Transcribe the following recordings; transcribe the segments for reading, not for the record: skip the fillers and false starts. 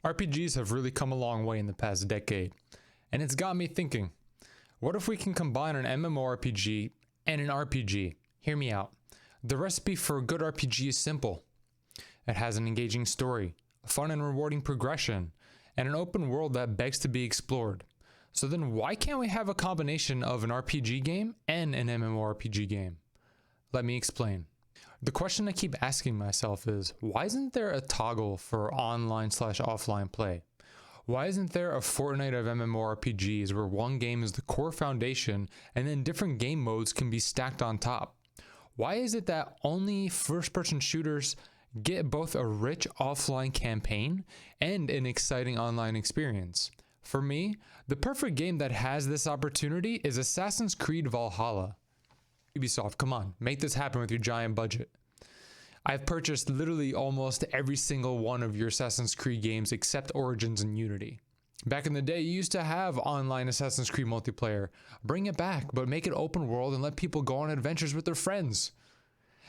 RPGs have really come a long way in the past decade, and it's got me thinking, what if we can combine an MMORPG and an RPG? Hear me out. The recipe for a good RPG is simple. It has an engaging story, a fun and rewarding progression, and an open world that begs to be explored. So then why can't we have a combination of an RPG game and an MMORPG game? Let me explain. The question I keep asking myself is, why isn't there a toggle for online/offline play? Why isn't there a Fortnite of MMORPGs where one game is the core foundation and then different game modes can be stacked on top? Why is it that only first-person shooters get both a rich offline campaign and an exciting online experience? For me, the perfect game that has this opportunity is Assassin's Creed Valhalla. Ubisoft, come on, make this happen with your giant budget. I've purchased literally almost every single one of your Assassin's Creed games except Origins and Unity. Back in the day, you used to have online Assassin's Creed multiplayer. Bring it back, but make it open world and let people go on adventures with their friends.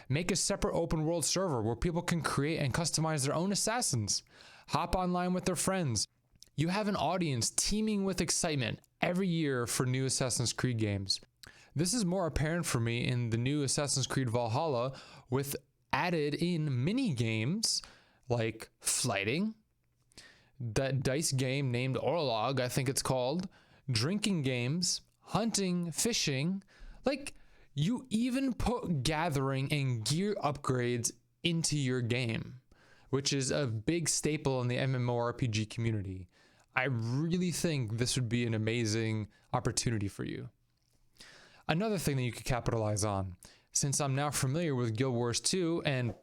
Make a separate open world server where people can create and customize their own assassins. Hop online with their friends. You have an audience teeming with excitement every year for new Assassin's Creed games. This is more apparent for me in the new Assassin's Creed Valhalla with added in mini games like flighting, that dice game named Orlog, I think it's called, drinking games, hunting, fishing. Like, you even put gathering and gear upgrades into your game, which is a big staple in the MMORPG community. I really think this would be an amazing opportunity for you. Another thing that you could capitalize on, since I'm now familiar with Guild Wars 2, and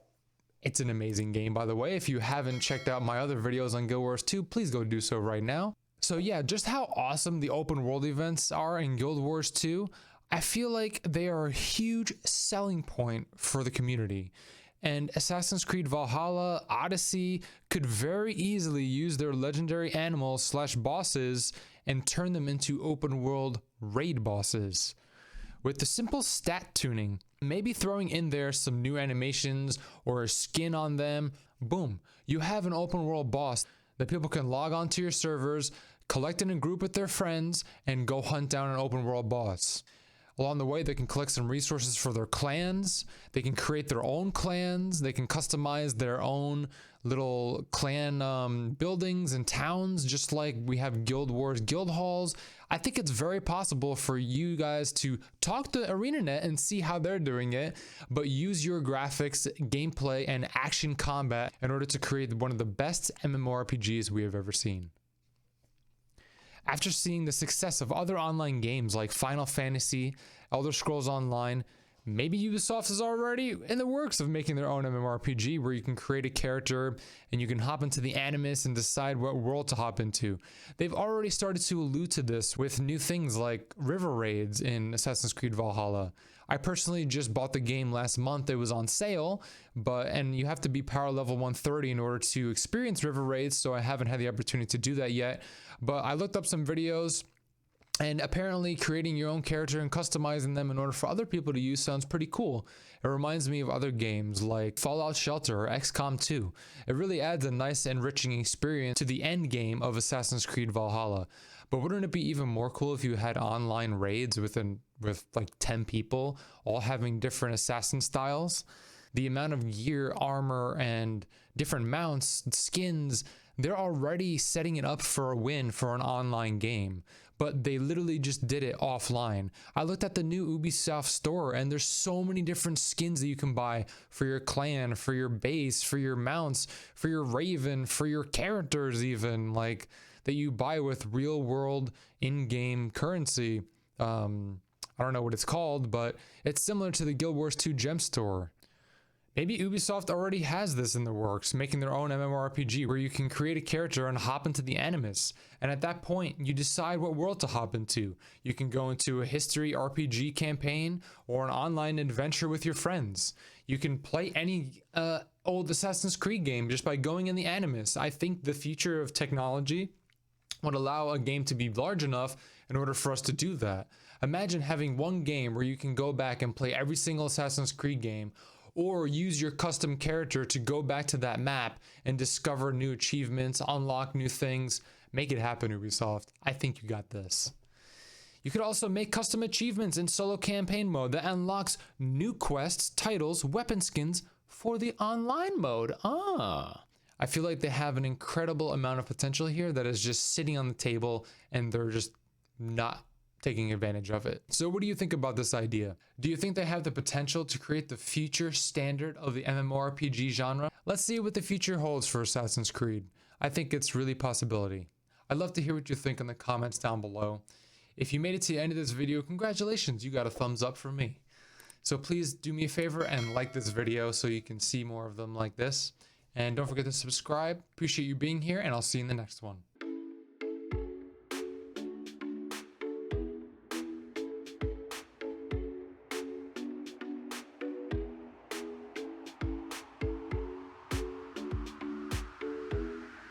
it's an amazing game, by the way. If you haven't checked out my other videos on Guild Wars 2, please go do so right now. So yeah, just how awesome the open world events are in Guild Wars 2, I feel like they are a huge selling point for the community. And Assassin's Creed Valhalla, Odyssey could very easily use their legendary animals/bosses and turn them into open world raid bosses. With the simple stat tuning, maybe throwing in there some new animations or a skin on them, boom, you have an open world boss that people can log onto your servers, collect in a group with their friends, and go hunt down an open world boss. Along the way, they can collect some resources for their clans, they can create their own clans, they can customize their own little clan buildings and towns, just like we have Guild Wars guild halls. I think it's very possible for you guys to talk to ArenaNet and see how they're doing it, but use your graphics, gameplay, and action combat in order to create one of the best MMORPGs we have ever seen. After seeing the success of other online games like Final Fantasy, Elder Scrolls Online, maybe Ubisoft is already in the works of making their own MMORPG where you can create a character and you can hop into the Animus and decide what world to hop into. They've already started to allude to this with new things like river raids in Assassin's Creed Valhalla. I personally just bought the game last month. It was on sale, and you have to be power level 130 in order to experience river raids, so I haven't had the opportunity to do that yet. But I looked up some videos, and apparently creating your own character and customizing them in order for other people to use sounds pretty cool. It reminds me of other games like Fallout Shelter or XCOM 2. It really adds a nice enriching experience to the end game of Assassin's Creed Valhalla. But wouldn't it be even more cool if you had online raids with like 10 people all having different assassin styles? The amount of gear, armor, and different mounts, skins, they're already setting it up for a win for an online game, but they literally just did it offline. I looked at the new Ubisoft store and there's so many different skins that you can buy for your clan, for your base, for your mounts, for your raven, for your characters even, like that you buy with real world in-game currency. I don't know what it's called, but it's similar to the Guild Wars 2 gem store. Maybe Ubisoft already has this in the works, making their own MMORPG where you can create a character and hop into the Animus. And at that point, you decide what world to hop into. You can go into a history RPG campaign or an online adventure with your friends. You can play any old Assassin's Creed game just by going in the Animus. I think the future of technology would allow a game to be large enough in order for us to do that. Imagine having one game where you can go back and play every single Assassin's Creed game, or use your custom character to go back to that map and discover new achievements, unlock new things. Make it happen, Ubisoft. I think you got this. You could also make custom achievements in solo campaign mode that unlocks new quests, titles, weapon skins for the online mode. I feel like they have an incredible amount of potential here that is just sitting on the table and they're just not taking advantage of it. So what do you think about this idea? Do you think they have the potential to create the future standard of the MMORPG genre? Let's see what the future holds for Assassin's Creed. I think it's really a possibility. I'd love to hear what you think in the comments down below. If you made it to the end of this video, congratulations, you got a thumbs up from me. So please do me a favor and like this video so you can see more of them like this. And don't forget to subscribe. Appreciate you being here, and I'll see you in the next one.